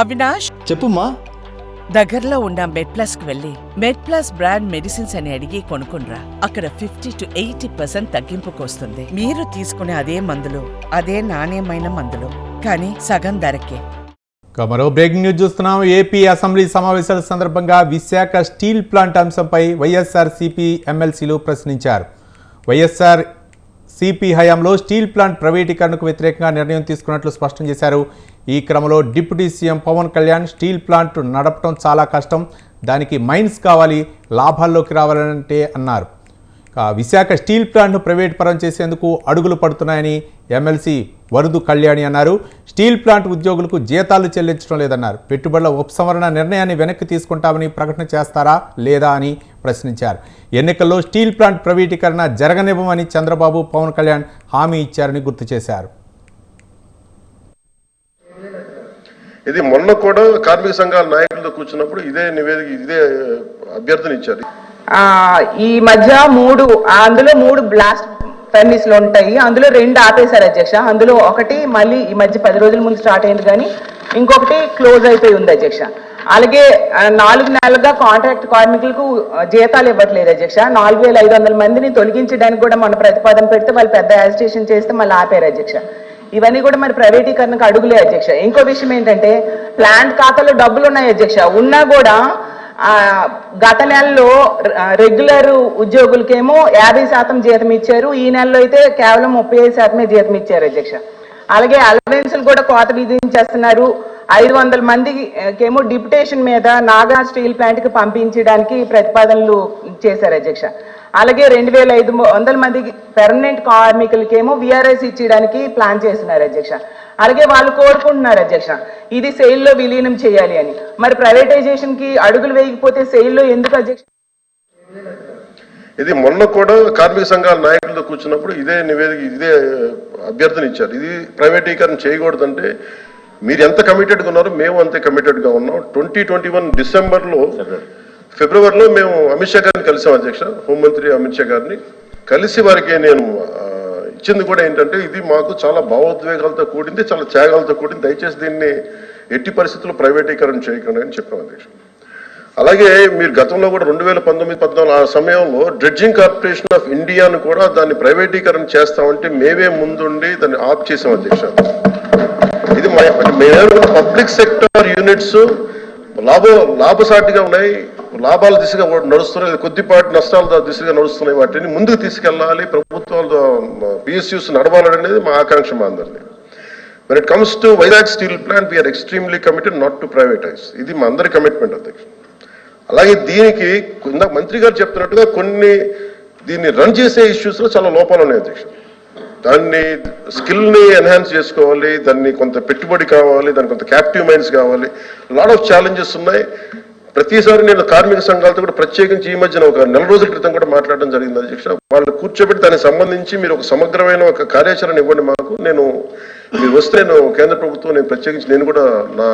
అవినాష్ చెప్పుమా. దగ్గరలో ఉన్న మెడ్ప్లస్ కు వెళ్ళి మెడ్ప్లస్ బ్రాండ్ మెడిసిన్స్ అని అడిగి కొనుక్కునరా. అక్కడ 50 to 80% తగ్గింపుకు వస్తుంది. మీరు తీసుకునే అదే మందులు, అదే నాణ్యమైన మందులు, కానీ సగం ధరకే. మరో బ్రేకింగ్ న్యూస్ చూస్తున్నాం. ఏపీ అసెంబ్లీ సమావేశాల సందర్భంగా విశాఖ స్టీల్ ప్లాంట్ అంశంపై వైఎస్ఆర్సీపీ ఎమ్మెల్సీలు ప్రశ్నించారు. వైఎస్ఆర్సీపీ హయాంలో స్టీల్ ప్లాంట్ ప్రైవేటీకరణకు వ్యతిరేకంగా నిర్ణయం తీసుకున్నట్లు స్పష్టం చేశారు. ఈ క్రమంలో deputy CM Pawan Kalyan steel plant నడపడం చాలా కష్టం, దానికి మైన్స్ కావాలి, లాభాల్లోకి రావాలంటే అన్నారు. విశాఖ స్టీల్ ప్లాంట్ను ప్రైవేట్ పరం చేసేందుకు అడుగులు పడుతున్నాయని ఎమ్మెల్సీ వరదు కళ్యాణి అన్నారు. స్టీల్ ప్లాంట్ ఉద్యోగులకు జీతాలు చెల్లించడం లేదన్నారు. పెట్టుబడుల ఉపసంహరణ నిర్ణయాన్ని వెనక్కి తీసుకుంటామని ప్రకటన చేస్తారా లేదా అని ప్రశ్నించారు. ఎన్నికల్లో స్టీల్ ప్లాంట్ ప్రైవేటీకరణ జరగనివ్వమని చంద్రబాబు, పవన్ కళ్యాణ్ హామీ ఇచ్చారని గుర్తు చేశారు. ఇది మొన్న కూడా కార్మిక సంఘాల నాయకులతో కూర్చున్నప్పుడు ఇదే నివేదిక, ఇదే అభ్యర్థన ఇచ్చారు. ఈ మధ్య అందులో మూడు బ్లాస్ట్ ఫర్నిస్లు ఉంటాయి. అందులో 2 ఆపేశారు అధ్యక్ష. అందులో ఒకటి మళ్ళీ ఈ మధ్య 10 రోజుల ముందు స్టార్ట్ అయింది, కానీ ఇంకొకటి క్లోజ్ అయిపోయి ఉంది అధ్యక్ష. అలాగే 4 నెలలుగా కాంట్రాక్ట్ కార్మికులకు జీతాలు ఇవ్వట్లేదు అధ్యక్ష. 4500 మందిని తొలగించడానికి కూడా మన ప్రతిపాదన పెడితే వాళ్ళు పెద్ద యాజిటేషన్ చేస్తే మళ్ళీ ఆపారు అధ్యక్ష. ఇవన్నీ కూడా మరి ప్రైవేటీకరణకు అడుగులే అధ్యక్ష. ఇంకో విషయం ఏంటంటే, ప్లాంట్ ఖాతాలో డబ్బులు ఉన్నాయి అధ్యక్ష, ఉన్నా కూడా గత నెలలో రెగ్యులర్ ఉద్యోగులకేమో 50% జీతం ఇచ్చారు. ఈ నెలలో అయితే కేవలం 35% జీతం ఇచ్చారు అధ్యక్ష. అలాగే అలవెన్సులు కూడా కోత విధించేస్తున్నారు. 500 మందికేమో డిప్యుటేషన్ మీద నాగా స్టీల్ ప్లాంట్కి పంపించడానికి ప్రతిపాదనలు చేశారు అధ్యక్ష. అలాగే 2500 మందికి పెర్మనెంట్ కార్మికులకేమో VRS ఇచ్చడానికి ప్లాన్ చేస్తున్నారు అధ్యక్ష. అలాగే వాళ్ళు కోరుకుంటున్నారు అధ్యక్ష, ఇది సెయిల్లో విలీనం చేయాలి అని. మరి ప్రైవేటైజేషన్ కి అడుగులు వేయకపోతే సెయిల్లో ఎందుకు అధ్యక్ష? ఇది మొన్న కూడా కార్మిక సంఘాల నాయకులతో కూర్చున్నప్పుడు ఇదే నివేదిక, ఇదే అభ్యర్థన ఇచ్చారు. ఇది ప్రైవేటీకరణ చేయకూడదంటే మీరు ఎంత కమిటెడ్గా ఉన్నారో మేము అంతే కమిటెడ్గా ఉన్నాం. 2021 ఫిబ్రవరిలో మేము అమిత్ షా గారిని కలిసాం అధ్యక్ష. హోంమంత్రి అమిత్ షా గారిని కలిసి వారికి నేను ఇచ్చింది కూడా ఏంటంటే, ఇది మాకు చాలా భావోద్వేగాలతో కూడింది, చాలా త్యాగాలతో కూడింది, దయచేసి దీన్ని ఎట్టి పరిస్థితుల్లో ప్రైవేటీకరణ చేయకండి అని చెప్పాం అధ్యక్ష. అలాగే మీరు గతంలో కూడా 2019-14 ఆ సమయంలో డ్రెడ్జింగ్ కార్పొరేషన్ ఆఫ్ ఇండియాను కూడా దాన్ని ప్రైవేటీకరణ చేస్తామంటే మేమే ముందుండి దాన్ని ఆప్ చేసాం అధ్యక్ష. ఇది మేము పబ్లిక్ సెక్టర్ యూనిట్స్ లాభసాటిగా ఉన్నాయి, లాభాల దిశగా నడుస్తున్నాయి, కొద్దిపాటి నష్టాల దిశగా నడుస్తున్నాయి, వాటిని ముందుకు తీసుకెళ్లాలి, ప్రభుత్వాలు PSUs నడవాలనేది మా ఆకాంక్ష మా అందరిది. When it comes to Vizag Steel Plant, we are extremely committed not to privatize. ఇది మా అందరి కమిట్మెంట్ అధ్యక్ష. అలాగే దీనికి మంత్రి గారు చెప్తున్నట్టుగా దీన్ని రన్ చేసే ఇష్యూస్లో చాలా లోపాలు ఉన్నాయి అధ్యక్ష. దాన్ని స్కిల్ని ఎన్హాన్స్ చేసుకోవాలి, దాన్ని కొంత పెట్టుబడి కావాలి, దానికి కొంత క్యాప్టివ్ మైండ్స్ కావాలి, లాట్ ఆఫ్ ఛాలెంజెస్ ఉన్నాయి. ప్రతిసారి నేను కార్మిక సంఘాలతో కూడా ప్రత్యేకించి ఈ మధ్యన ఒక 4 రోజుల క్రితం కూడా మాట్లాడడం జరిగింది అధ్యక్ష. వాళ్ళు కూర్చోబెట్టి దానికి సంబంధించి మీరు ఒక సమగ్రమైన ఒక కార్యాచరణ ఇవ్వండి మాకు. మీరు వస్తే నేను కేంద్ర ప్రభుత్వం ప్రత్యేకించి నేను కూడా నా